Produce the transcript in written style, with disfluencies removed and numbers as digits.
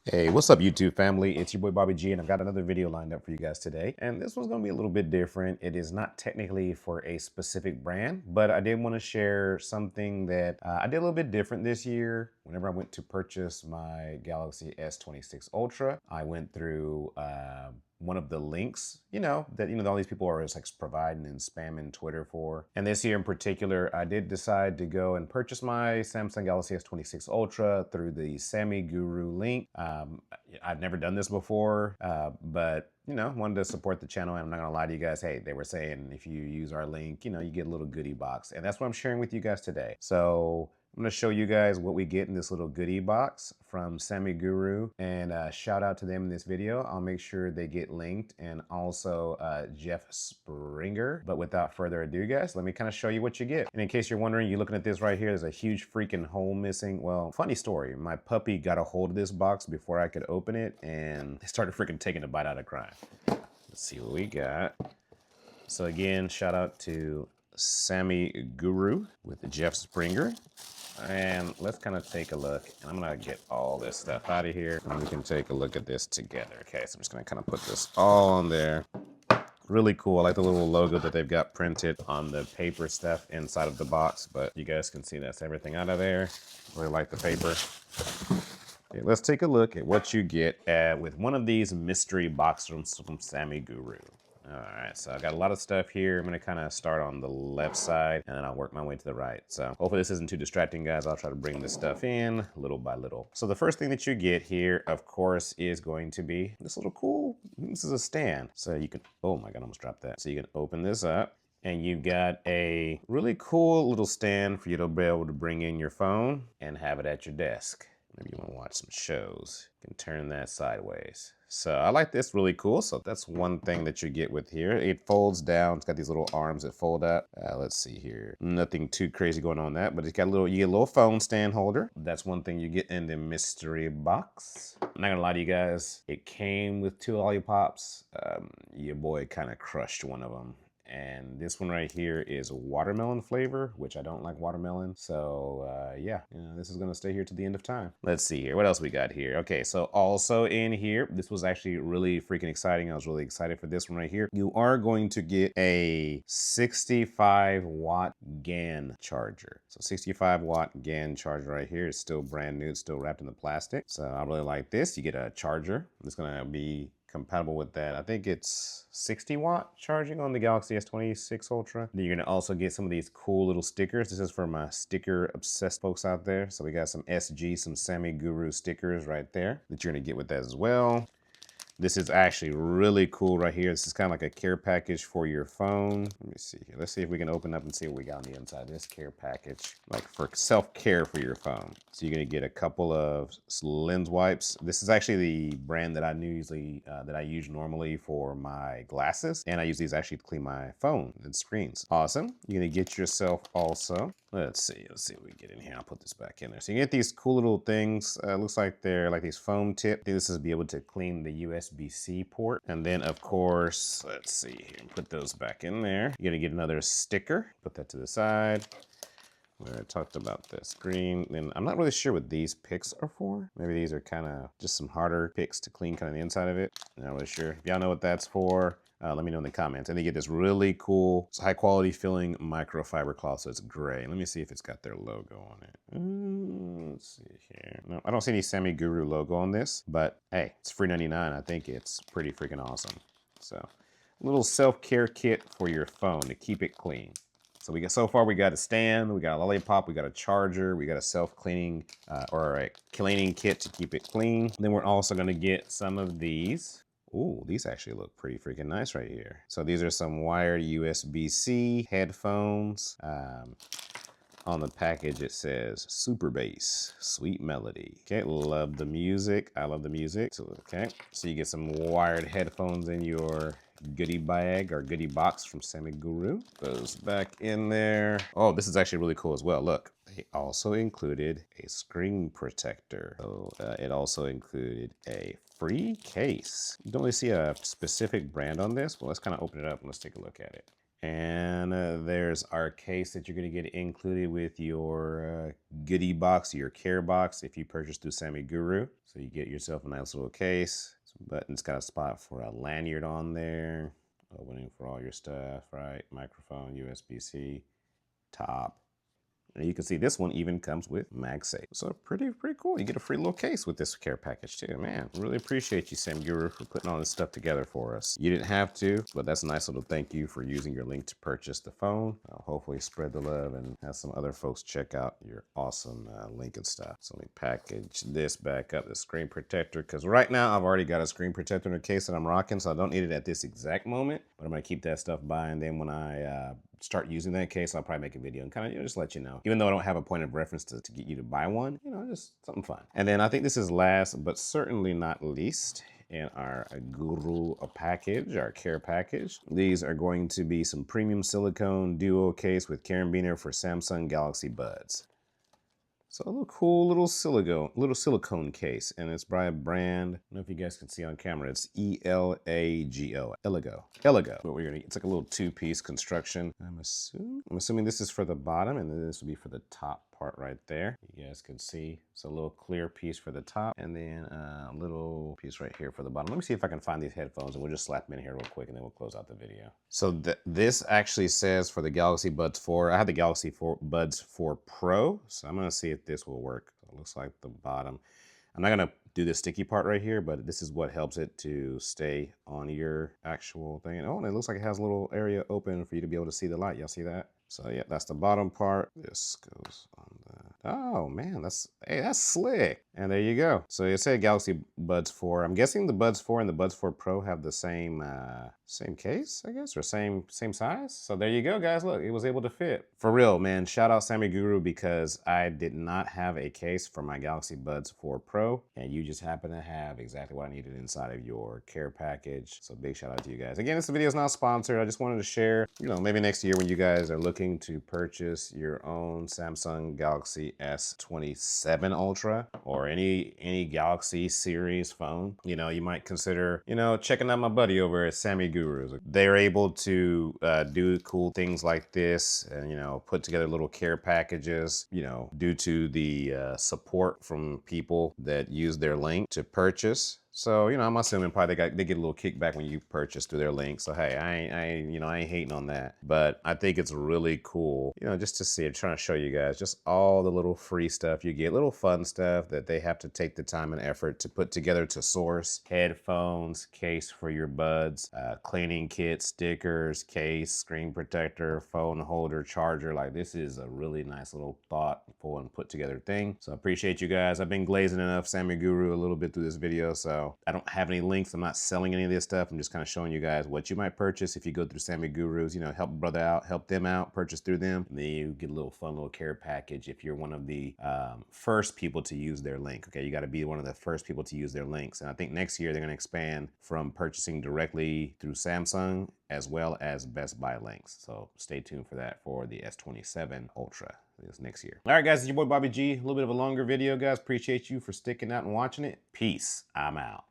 Hey, what's up YouTube family? It's your boy Bobby G and I've got another video lined up for you guys today. And this one's gonna be a little bit different. It is not technically for a specific brand, but I did want to share something that I did a little bit different this year. Whenever I went to purchase my Galaxy S26 Ultra, I went through one of the links, that all these people are just like providing and spamming Twitter for. And this year in particular, I did decide to go and purchase my Samsung Galaxy S26 Ultra through the SammyGuru link. I've never done this before, but wanted to support the channel. And I'm not gonna lie to you guys. Hey, they were saying if you use our link, you get a little goodie box, and that's what I'm sharing with you guys today. So I'm going to show you guys what we get in this little goodie box from SammyGuru, and shout out to them in this video. I'll make sure they get linked, and also Jeff Springer. But without further ado, guys, let me kind of show you what you get. And in case you're wondering, you're looking at this right here, there's a huge freaking hole missing. Well, funny story. My puppy got a hold of this box before I could open it, and they started freaking taking a bite out of crying. Let's see what we got. So again, shout out to SammyGuru with Jeff Springer. And let's kind of take a look. And I'm gonna get all this stuff out of here and we can take a look at this together. Okay, so I'm just gonna kind of put this all on there. Really cool. I like the little logo that they've got printed on the paper stuff inside of the box, but you guys can see that's everything out of there. Really like the paper. Okay, let's take a look at what you get with one of these mystery box rooms from SammyGuru. All right, so I got a lot of stuff here. I'm gonna kind of start on the left side and then I'll work my way to the right. So hopefully this isn't too distracting, guys. I'll try to bring this stuff in little by little. So the first thing that you get here, of course, is going to be this little cool, this is a stand. So you can, oh my God, I almost dropped that. So you can open this up and you got a really cool little stand for you to be able to bring in your phone and have it at your desk. Maybe you want to watch some shows. You can turn that sideways. So I like this, really cool. So that's one thing that you get with here. It folds down. It's got these little arms that fold up. Let's see here. Nothing too crazy going on that, but it's got a little, you get a little phone stand holder. That's one thing you get in the mystery box. I'm not gonna lie to you guys. It came with 2 lollipops. Your boy kind of crushed one of them. And this one right here is watermelon flavor, which I don't like watermelon. So yeah, this is gonna stay here to the end of time. Let's see here, what else we got here? Okay, so also in here, this was actually really freaking exciting. I was really excited for this one right here. You are going to get a 65 watt GAN charger. So 65 watt GAN charger right here. It's still brand new, it's still wrapped in the plastic. So I really like this. You get a charger. It's gonna be compatible with that. I think it's 60 watt charging on the Galaxy S26 Ultra. Then you're gonna also get some of these cool little stickers. This is for my sticker obsessed folks out there. So we got some SG, some SammyGuru stickers right there that you're gonna get with that as well. This is actually really cool right here. This is kind of like a care package for your phone. Let me see here. Let's see if we can open up and see what we got on the inside. This care package, like for self-care for your phone. So you're gonna get a couple of lens wipes. This is actually the brand that I use normally for my glasses. And I use these actually to clean my phone and screens. Awesome. You're gonna get yourself also, let's see what we get in here. I'll put this back in there. So you get these cool little things. Looks like they're like these foam tip. I think this is to be able to clean the USB-C port. And then of course, let's see here, put those back in there. You're gonna get another sticker. Put that to the side. Where I talked about the screen. And I'm not really sure what these picks are for. Maybe these are kind of just some harder picks to clean kind of the inside of it. Not really sure. If y'all know what that's for, let me know in the comments. And they get this really cool, high quality feeling microfiber cloth, so it's gray. Let me see if it's got their logo on it. Let's see here. No, I don't see any SammyGuru logo on this, but hey, it's free 99. I think it's pretty freaking awesome. So, a little self-care kit for your phone to keep it clean. So so far we got a stand, we got a lollipop, we got a charger, we got a self-cleaning or a cleaning kit to keep it clean. Then we're also gonna get some of these. Ooh, these actually look pretty freaking nice right here. So these are some wired USB-C headphones. On the package it says Super Bass, Sweet Melody. Okay, love the music. I love the music. So, okay, so you get some wired headphones in your goodie bag or goodie box from SammyGuru. Goes back in there. Oh, this is actually really cool as well. Look, they also included a screen protector. So it also included a free case. You don't really see a specific brand on this, but let's kind of open it up and let's take a look at it. And there's our case that you're going to get included with your goodie box, your care box, if you purchase through SammyGuru. So you get yourself a nice little case. It's got a spot for a lanyard on there. Opening for all your stuff, right? Microphone, USB-C, top. And you can see this one even comes with MagSafe. So pretty cool. You get a free little case with this care package too. Man, really appreciate you, SammyGuru, for putting all this stuff together for us. You didn't have to, but that's a nice little thank you for using your link to purchase the phone. Hopefully spread the love and have some other folks check out your awesome link and stuff. So let me package this back up, the screen protector, because right now I've already got a screen protector in the case that I'm rocking, so I don't need it at this exact moment, but I'm gonna keep that stuff by, and then when I start using that case, I'll probably make a video and kind of just let you know. Even though I don't have a point of reference to get you to buy one, just something fun. And then I think this is last, but certainly not least, in our Guru package, our care package. These are going to be some premium silicone duo case with carabiner for Samsung Galaxy Buds. So a little cool little silicone case, and it's by a brand. I don't know if you guys can see on camera. It's E-L-A-G-O. Elago. What we're gonna. It's like a little two-piece construction. I'm assuming this is for the bottom, and then this will be for the top part right there. You guys can see it's a little clear piece for the top, and then a little piece right here for the bottom. Let me see if I can find these headphones, and we'll just slap them in here real quick, and then we'll close out the video. So this actually says for the Galaxy Buds 4. I had the Galaxy Buds 4 Pro, so I'm gonna see if this will work. So it looks like the bottom. I'm not gonna do the sticky part right here, but this is what helps it to stay on your actual thing. Oh, and it looks like it has a little area open for you to be able to see the light. Y'all see that? So yeah, that's the bottom part. This goes on the, oh man, that's slick. And there you go. So it said Galaxy Buds 4. I'm guessing the Buds 4 and the Buds 4 Pro have the same case, I guess, or same size. So there you go, guys. Look, it was able to fit. For real, man, shout out SammyGuru, because I did not have a case for my Galaxy Buds 4 Pro, and you just happen to have exactly what I needed inside of your care package. So big shout out to you guys. Again, this video is not sponsored. I just wanted to share, maybe next year when you guys are looking to purchase your own Samsung Galaxy S27 Ultra or any Galaxy series phone, you might consider, checking out my buddy over at SammyGuru. They're able to do cool things like this and, put together little care packages, due to the support from people that use their link to purchase. So, I'm assuming probably they get a little kickback when you purchase through their link. So, hey, I ain't hating on that. But I think it's really cool, just to see it, trying to show you guys just all the little free stuff you get, little fun stuff that they have to take the time and effort to put together to source. Headphones, case for your buds, cleaning kit, stickers, case, screen protector, phone holder, charger. Like, this is a really nice little thoughtful and put together thing. So I appreciate you guys. I've been glazing enough SammyGuru a little bit through this video, so I don't have any links. I'm not selling any of this stuff. I'm just kind of showing you guys what you might purchase if you go through SammyGuru's, help a brother out, help them out, purchase through them. And then you get a little fun little care package if you're one of the first people to use their link. Okay, you got to be one of the first people to use their links. And I think next year they're going to expand from purchasing directly through Samsung as well as Best Buy links. So stay tuned for that for the S27 Ultra this next year. All right, guys, it's your boy Bobby G. A little bit of a longer video, guys. Appreciate you for sticking out and watching it. Peace. I'm out.